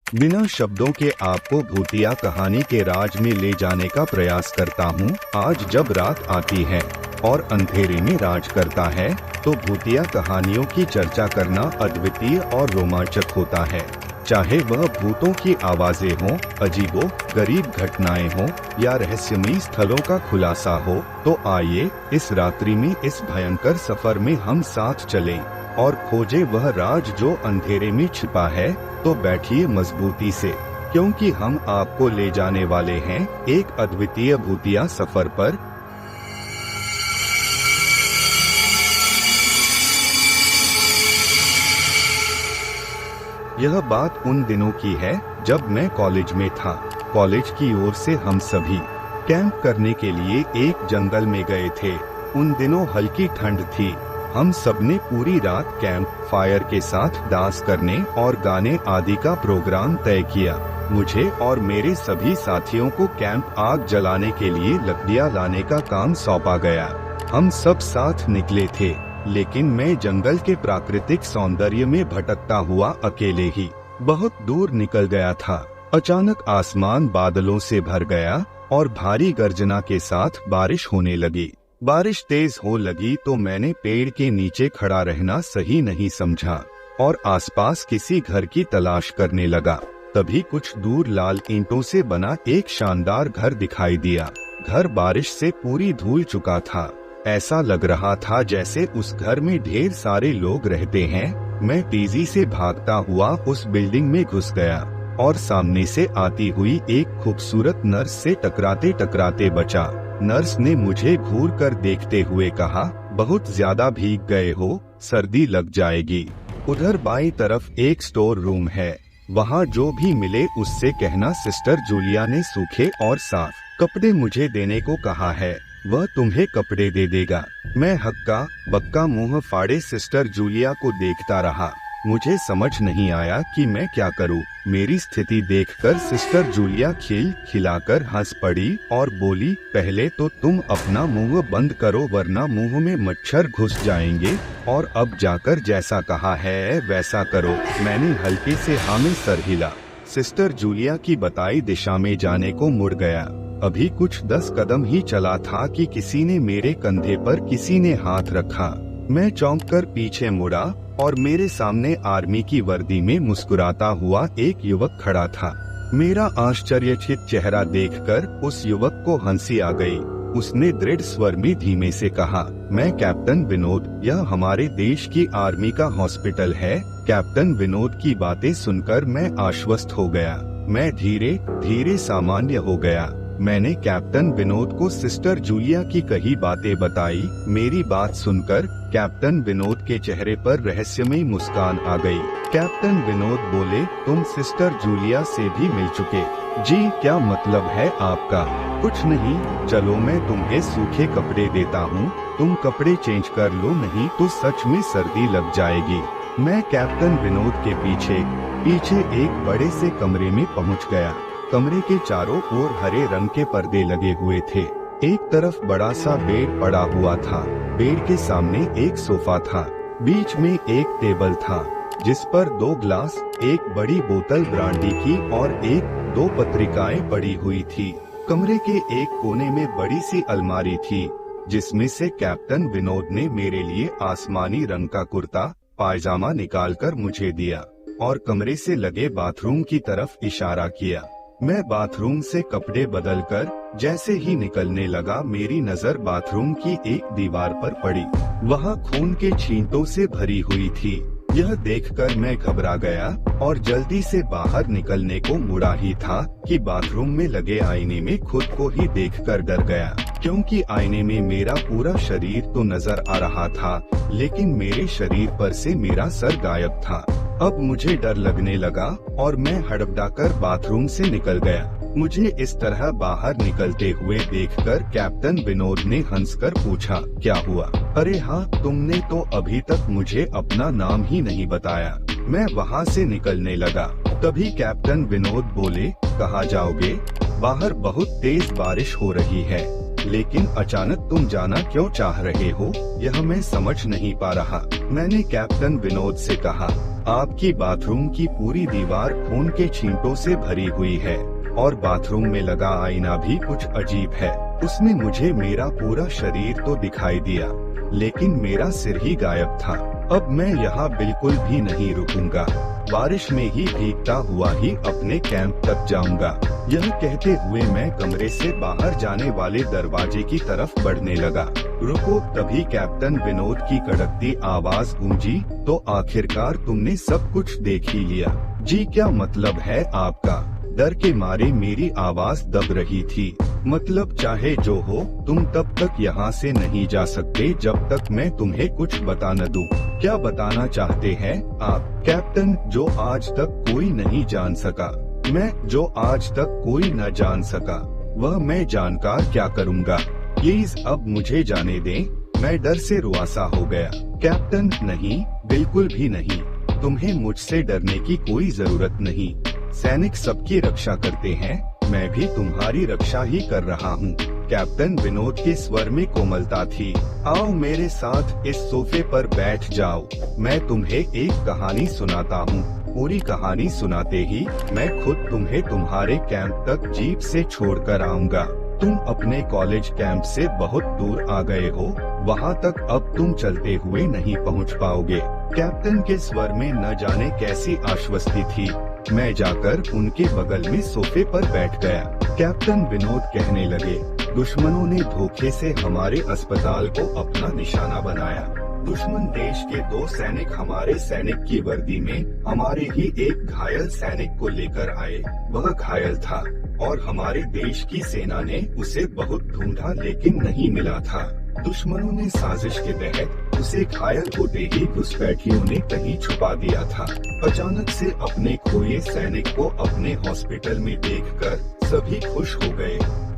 बिना शब्दों के आपको भूतिया कहानी के राज में ले जाने का प्रयास करता हूँ। आज जब रात आती है और अंधेरे में राज करता है तो भूतिया कहानियों की चर्चा करना अद्वितीय और रोमांचक होता है। चाहे वह भूतों की आवाजें हों, अजीबो गरीब घटनाएं हों या रहस्यमयी स्थलों का खुलासा हो, तो आइए इस रात्रि में इस भयंकर सफर में हम साथ चलें और खोजे वह राज जो अंधेरे में छिपा है। तो बैठिए मजबूती से, क्योंकि हम आपको ले जाने वाले हैं एक अद्वितीय भूतिया सफर पर। यह बात उन दिनों की है जब मैं कॉलेज में था। कॉलेज की ओर से हम सभी कैंप करने के लिए एक जंगल में गए थे। उन दिनों हल्की ठंड थी। हम सबने पूरी रात कैंप फायर के साथ डांस करने और गाने आदि का प्रोग्राम तय किया। मुझे और मेरे सभी साथियों को कैंप आग जलाने के लिए लकड़ियां लाने का काम सौंपा गया। हम सब साथ निकले थे, लेकिन मैं जंगल के प्राकृतिक सौंदर्य में भटकता हुआ अकेले ही बहुत दूर निकल गया था। अचानक आसमान बादलों से भर गया और भारी गर्जना के साथ बारिश होने लगी। बारिश तेज हो लगी तो मैंने पेड़ के नीचे खड़ा रहना सही नहीं समझा और आसपास किसी घर की तलाश करने लगा। तभी कुछ दूर लाल ईंटों से बना एक शानदार घर दिखाई दिया। घर बारिश से पूरी धुल चुका था। ऐसा लग रहा था जैसे उस घर में ढेर सारे लोग रहते हैं। मैं तेजी से भागता हुआ उस बिल्डिंग में घुस गया और सामने से आती हुई एक खूबसूरत नर्स से टकराते टकराते बचा। नर्स ने मुझे घूर कर देखते हुए कहा, बहुत ज्यादा भीग गए हो, सर्दी लग जाएगी। उधर बाईं तरफ एक स्टोर रूम है, वहाँ जो भी मिले उससे कहना सिस्टर जूलिया ने सूखे और साफ कपड़े मुझे देने को कहा है, वह तुम्हें कपड़े दे देगा। मैं हक्का बक्का मुंह फाड़े सिस्टर जूलिया को देखता रहा। मुझे समझ नहीं आया कि मैं क्या करूं। मेरी स्थिति देखकर सिस्टर जूलिया खिलाकर हंस पड़ी और बोली, पहले तो तुम अपना मुंह बंद करो वरना मुंह में मच्छर घुस जाएंगे, और अब जाकर जैसा कहा है वैसा करो। मैंने हल्के से हाँ में सर हिला। सिस्टर जूलिया की बताई दिशा में जाने को मुड़ गया। अभी कुछ 10 कदम ही चला था कि किसी ने मेरे कंधे पर किसी ने हाथ रखा। मैं चौंक कर पीछे मुड़ा और मेरे सामने आर्मी की वर्दी में मुस्कुराता हुआ एक युवक खड़ा था। मेरा आश्चर्यचकित चेहरा देखकर उस युवक को हंसी आ गई। उसने दृढ़ स्वर में धीमे से कहा, मैं कैप्टन विनोद, यह हमारे देश की आर्मी का हॉस्पिटल है। कैप्टन विनोद की बातें सुनकर मैं आश्वस्त हो गया। मैं धीरे धीरे सामान्य हो गया। मैंने कैप्टन विनोद को सिस्टर जूलिया की कही बातें बताई। मेरी बात सुनकर कैप्टन विनोद के चेहरे पर रहस्यमयी मुस्कान आ गई। कैप्टन विनोद बोले, तुम सिस्टर जूलिया से भी मिल चुके? जी, क्या मतलब है आपका? कुछ नहीं, चलो मैं तुम्हें सूखे कपड़े देता हूँ, तुम कपड़े चेंज कर लो, नहीं तो सच में सर्दी लग जाएगी। मैं कैप्टन विनोद के पीछे एक बड़े से कमरे में पहुँच गया। कमरे के चारों ओर हरे रंग के पर्दे लगे हुए थे। एक तरफ बड़ा सा बेड पड़ा हुआ था। बेड के सामने एक सोफा था। बीच में एक टेबल था जिस पर 2 ग्लास, एक बड़ी बोतल ब्रांडी की और 1-2 पत्रिकाएं पड़ी हुई थी। कमरे के एक कोने में बड़ी सी अलमारी थी जिसमें से कैप्टन विनोद ने मेरे लिए आसमानी रंग का कुर्ता पायजामा निकालकर मुझे दिया और कमरे से लगे बाथरूम की तरफ इशारा किया। मैं बाथरूम से कपड़े बदलकर जैसे ही निकलने लगा, मेरी नजर बाथरूम की एक दीवार पर पड़ी। वहाँ खून के छींटों से भरी हुई थी। यह देखकर मैं घबरा गया और जल्दी से बाहर निकलने को मुड़ा ही था कि बाथरूम में लगे आईने में खुद को ही देखकर डर गया, क्योंकि आईने में मेरा पूरा शरीर तो नजर आ रहा था, लेकिन मेरे शरीर पर से मेरा सर गायब था। अब मुझे डर लगने लगा और मैं हड़बड़ाकर बाथरूम से निकल गया। मुझे इस तरह बाहर निकलते हुए देखकर कैप्टन विनोद ने हंसकर पूछा, क्या हुआ? अरे हाँ, तुमने तो अभी तक मुझे अपना नाम ही नहीं बताया। मैं वहाँ से निकलने लगा। तभी कैप्टन विनोद बोले, कहाँ जाओगे? बाहर बहुत तेज बारिश हो रही है, लेकिन अचानक तुम जाना क्यों चाह रहे हो, यह मैं समझ नहीं पा रहा। मैंने कैप्टन विनोद से कहा, आपकी बाथरूम की पूरी दीवार खून के छींटों से भरी हुई है और बाथरूम में लगा आईना भी कुछ अजीब है। उसमें मुझे मेरा पूरा शरीर तो दिखाई दिया, लेकिन मेरा सिर ही गायब था। अब मैं यहाँ बिल्कुल भी नहीं रुकूंगा, बारिश में ही भीगता हुआ ही अपने कैंप तक जाऊंगा। यह कहते हुए मैं कमरे से बाहर जाने वाले दरवाजे की तरफ बढ़ने लगा। रुको, तभी कैप्टन विनोद की कड़कती आवाज गूंजी, तो आखिरकार तुमने सब कुछ देख ही लिया। जी क्या मतलब है आपका? डर के मारे मेरी आवाज दब रही थी। मतलब चाहे जो हो, तुम तब तक यहाँ से नहीं जा सकते जब तक मैं तुम्हें कुछ बता न दूं। क्या बताना चाहते हैं आप? कैप्टन, जो आज तक कोई नहीं जान सका, मैं जो आज तक कोई न जान सका, वह मैं जानकर क्या करूँगा। प्लीज अब मुझे जाने दें। मैं डर से रुआसा हो गया। कैप्टन, नहीं, बिल्कुल भी नहीं। तुम्हें मुझसे डरने की कोई जरूरत नहीं। सैनिक सबकी रक्षा करते हैं, मैं भी तुम्हारी रक्षा ही कर रहा हूँ। कैप्टन विनोद के स्वर में कोमलता थी। आओ मेरे साथ इस सोफे पर बैठ जाओ, मैं तुम्हें एक कहानी सुनाता हूँ। पूरी कहानी सुनाते ही मैं खुद तुम्हें तुम्हारे कैंप तक जीप से छोड़कर आऊंगा। तुम अपने कॉलेज कैंप से बहुत दूर आ गए हो, वहाँ तक अब तुम चलते हुए नहीं पहुँच पाओगे। कैप्टन के स्वर में न जाने कैसी आश्वस्ति थी। मैं जाकर उनके बगल में सोफे पर बैठ गया। कैप्टन विनोद कहने लगे, दुश्मनों ने धोखे से हमारे अस्पताल को अपना निशाना बनाया। दुश्मन देश के 2 सैनिक हमारे सैनिक की वर्दी में हमारे ही एक घायल सैनिक को लेकर आए। वह घायल था और हमारे देश की सेना ने उसे बहुत ढूंढा लेकिन नहीं मिला था। दुश्मनों ने साजिश के तहत उसे घायल होते ही घुसपैठियों ने कहीं छुपा दिया था। अचानक से अपने खोए सैनिक को अपने हॉस्पिटल में देखकर सभी खुश हो गए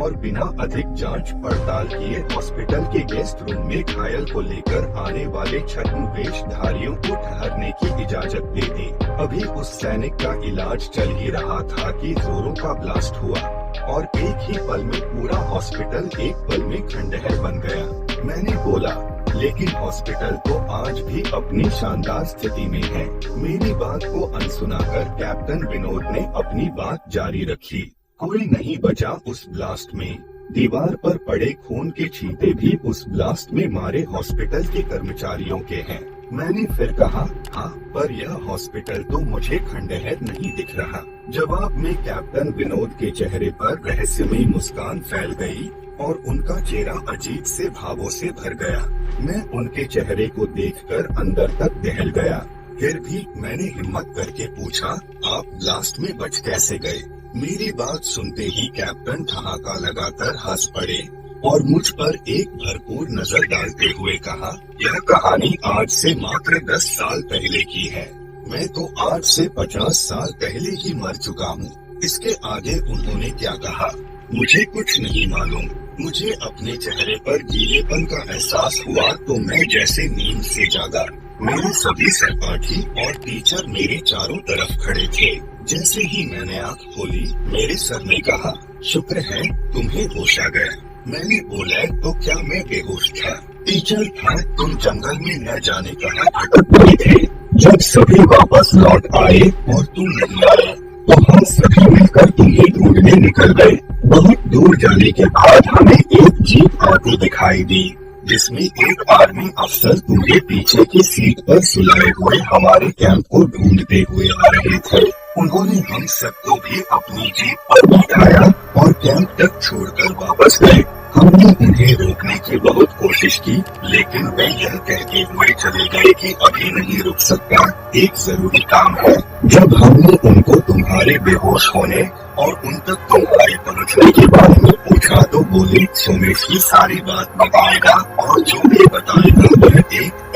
और बिना अधिक जांच पड़ताल किए हॉस्पिटल के गेस्ट रूम में घायल को लेकर आने वाले छद्मवेशधारियों को ठहरने की इजाजत दे दी। अभी उस सैनिक का इलाज चल ही रहा था कि जोरों का ब्लास्ट हुआ और एक ही पल में पूरा हॉस्पिटल एक पल में खंडहर बन गया। मैंने बोला, लेकिन हॉस्पिटल तो आज भी अपनी शानदार स्थिति में है। मेरी बात को अनसुना कर कैप्टन विनोद ने अपनी बात जारी रखी। कोई नहीं बचा उस ब्लास्ट में। दीवार पर पड़े खून के छींटे भी उस ब्लास्ट में मारे हॉस्पिटल के कर्मचारियों के हैं। मैंने फिर कहा, हाँ, पर यह हॉस्पिटल तो मुझे खंडहर नहीं दिख रहा। जवाब में कैप्टन विनोद के चेहरे पर रहस्यमयी मुस्कान फैल गई और उनका चेहरा अजीब से भावों से भर गया। मैं उनके चेहरे को देखकर अंदर तक दहल गया। फिर भी मैंने हिम्मत करके पूछा, आप ब्लास्ट में बच कैसे गए? मेरी बात सुनते ही कैप्टन ठहाका लगाकर हंस पड़े और मुझ पर एक भरपूर नजर डालते हुए कहा, यह कहानी आज से मात्र 10 साल पहले की है। मैं तो आज से 50 साल पहले ही मर चुका हूँ। इसके आगे उन्होंने क्या कहा मुझे कुछ नहीं मालूम। मुझे अपने चेहरे पर गीलेपन का एहसास हुआ तो मैं जैसे नींद से जागा। मेरे सभी सहपाठी और टीचर मेरे चारों तरफ खड़े थे। जैसे ही मैंने आँख खोली, मेरे सर ने कहा, शुक्र है तुम्हें होश आ गया। मैंने बोला, तो क्या मैं बेहोश था? टीचर था, तुम जंगल में न जाने कहाँ भटक गए थे। जब सभी वापस लौट आए और तुम नहीं आए तो हम सभी मिलकर तुम्हें ढूंढने निकल गए। बहुत दूर जाने के बाद हमें एक जीप आती दिखाई दी जिसमें एक आर्मी अफसर तुम्हें पीछे की सीट पर सुलाए हुए हमारे कैंप को ढूंढते हुए आ रहे थे। उन्होंने हम सबको भी अपनी जीप पर बिठाया और कैंप तक छोड़कर वापस गए। हमने उन्हें रोकने की बहुत कोशिश की, लेकिन वे यह कहते हुए चले गए कि अभी नहीं रुक सकता, एक जरूरी काम है। जब हमने उनको तुम्हारे बेहोश होने और उन तक तुम्हारे पहुंचने के बारे में पूछा तो बोले, सोमेश की सारी बात बताएगा और जो भी बताएगा वह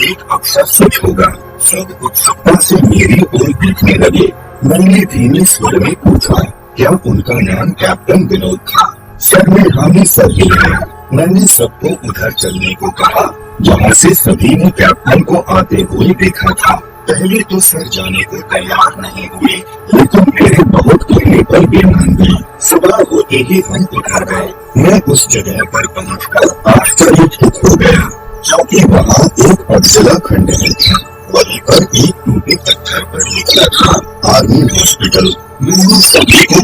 एक अक्सर सच होगा। सब उत्सुकता से मेरी ओर देखने लगे। मैंने धीमे स्वर में पूछा, क्या उनका नाम कैप्टन विनोद था? सर ने हामी सर ही है। मैंने सबको उधर चलने को कहा जहाँ से सभी ने कैप्टन को आते हुए देखा था। पहले तो सर जाने को तैयार नहीं हुए, लेकिन मेरे बहुत कहने पर वे मान गए। सुबह होते ही हम उधर गए। मैं उस जगह पर पहुंचकर आश्चर्यचकित हो गया, क्योंकि वहाँ एक अधजला खंडहर था। वहीं पर एक टूटे पत्थर पढ़ लिख रहा था। आर्मी हॉस्पिटल में हम सभी को